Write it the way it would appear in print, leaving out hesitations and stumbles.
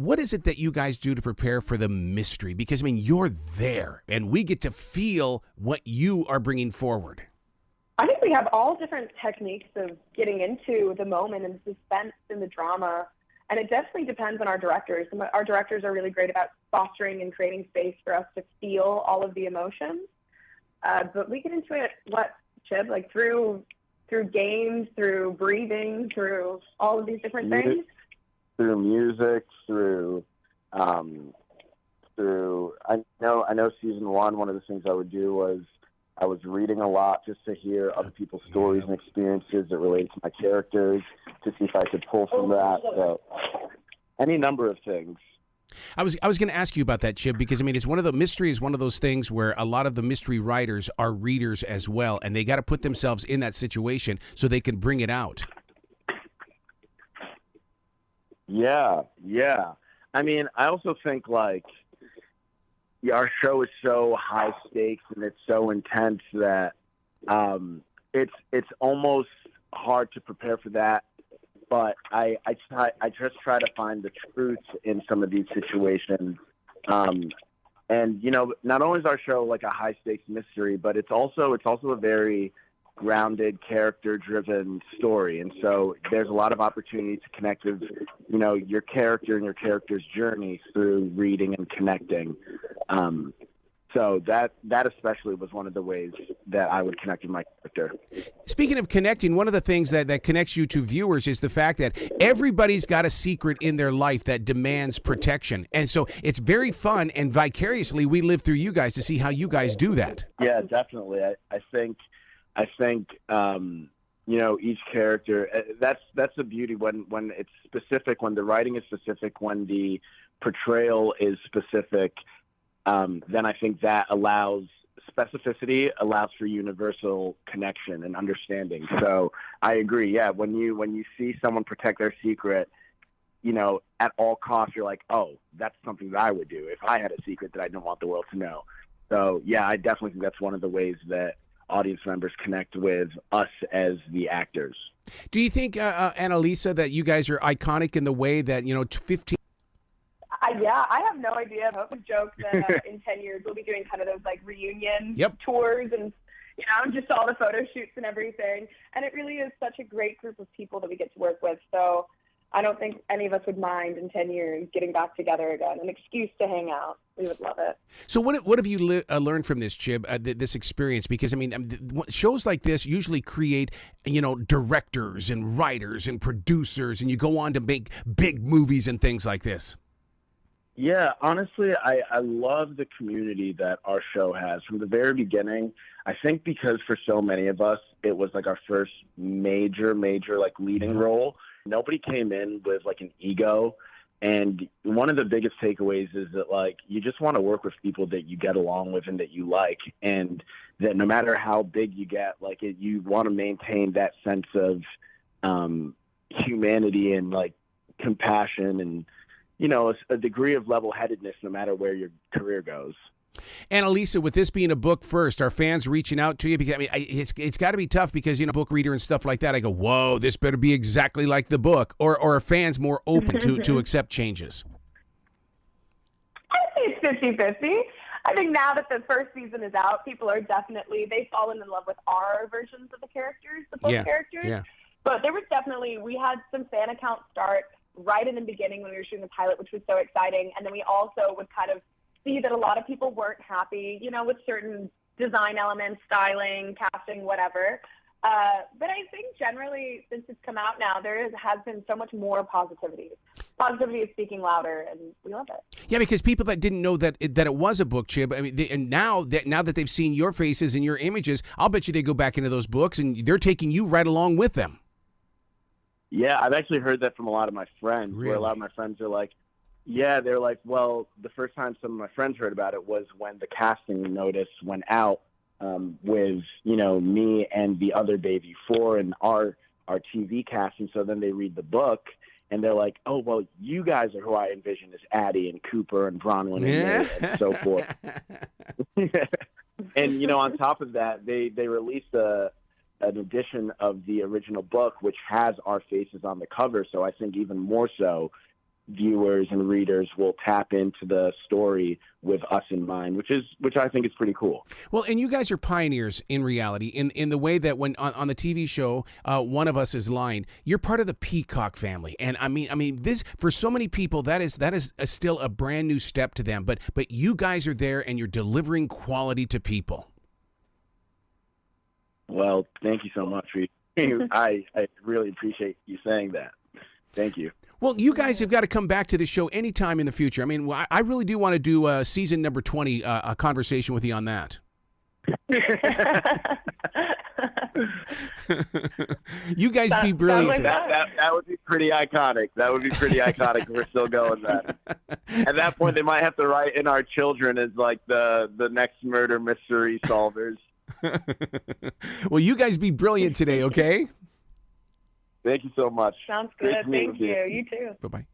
what is it that you guys do to prepare for the mystery? Because, I mean, you're there, and we get to feel what you are bringing forward. I think we have all different techniques of getting into the moment and the suspense and the drama, and it definitely depends on our directors. Our directors are really great about fostering and creating space for us to feel all of the emotions, but we get into it, Chib, like through games, through breathing, through all of these different things. Through music, through I know season one of the things I would do was I was reading a lot just to hear other people's stories and experiences that related to my characters, to see if I could pull from that. So any number of things. I was going to ask you about that, Chib, because, I mean, mystery is one of those things where a lot of the mystery writers are readers as well, and they got to put themselves in that situation so they can bring it out. Yeah. I mean, I also think, like, our show is so high stakes and it's so intense that it's almost hard to prepare for that. But I just try to find the truth in some of these situations. And, not only is our show like a high stakes mystery, but it's also a very grounded, character-driven story. And so there's a lot of opportunity to connect with, your character and your character's journey through reading and connecting. So that especially was one of the ways that I would connect with my character. Speaking of connecting, one of the things that connects you to viewers is the fact that everybody's got a secret in their life that demands protection. And so it's very fun, and vicariously we live through you guys to see how you guys do that. Yeah, definitely. I think each character, that's the beauty when it's specific, when the writing is specific, when the portrayal is specific. Then I think that specificity allows for universal connection and understanding. So I agree. Yeah. When you see someone protect their secret, at all costs, you're like, oh, that's something that I would do if I had a secret that I didn't want the world to know. So yeah, I definitely think that's one of the ways that audience members connect with us as the actors. Do you think, Annalisa, that you guys are iconic in the way that, 15... Yeah, I have no idea. I would joke that in 10 years we'll be doing kind of those like reunion tours and, just all the photo shoots and everything. And it really is such a great group of people that we get to work with. So I don't think any of us would mind in 10 years getting back together again, an excuse to hang out. We would love it. So what have you learned from this, Chib, this experience? Because, I mean, shows like this usually create, directors and writers and producers, and you go on to make big movies and things like this. Yeah, honestly, I love the community that our show has. From the very beginning, I think because for so many of us, it was like our first major like leading role. Nobody came in with like an ego. And one of the biggest takeaways is that, like, you just want to work with people that you get along with and that you like, and that no matter how big you get, like, you want to maintain that sense of humanity and like compassion and, a degree of level-headedness no matter where your career goes. Annalisa, with this being a book first, are fans reaching out to you? Because, I mean, it's got to be tough because, book reader and stuff like that, I go, whoa, this better be exactly like the book. Or are fans more open to accept changes? I think it's 50-50. I think now that the first season is out, people are they've fallen in love with our versions of the characters, the book characters. Yeah. But there was we had some fan accounts start right in the beginning when we were shooting the pilot, which was so exciting. And then we also would kind of see that a lot of people weren't happy, with certain design elements, styling, casting, whatever. But I think generally, since it's come out now, has been so much more positivity. Positivity is speaking louder, and we love it. Yeah, because people that didn't know that it was a book, Chib, I mean, and now that they've seen your faces and your images, I'll bet you they go back into those books, and they're taking you right along with them. Yeah, I've actually heard that from a lot of my friends, Really? where a lot of my friends are like, they're like, well, the first time some of my friends heard about it was when the casting notice went out with, me and the other Bayview Four and our TV cast. And so then they read the book and they're like, oh, well, you guys are who I envision as Addie and Cooper and Bronwyn and Nate and so forth. And, on top of that, they released an edition of the original book, which has our faces on the cover. So I think even more so, viewers and readers will tap into the story with us in mind, which I think is pretty cool. Well, and you guys are pioneers in reality in the way that when on the TV show, One of Us is Lying, you're part of the Peacock family. And I mean this, for so many people, that is still a brand new step to them. But you guys are there and you're delivering quality to people. Well, thank you so much. I really appreciate you saying that. Thank you. Well, you guys have got to come back to the show anytime in the future. I mean, I really do want to do season number 20, a conversation with you on that. You guys be brilliant. Like that would be pretty iconic. That would be pretty iconic if we're still going that. At that point, they might have to write in our children as like the next murder mystery solvers. Well, you guys be brilliant today, okay? Thank you so much. Sounds good. Thank you. You too. Bye-bye.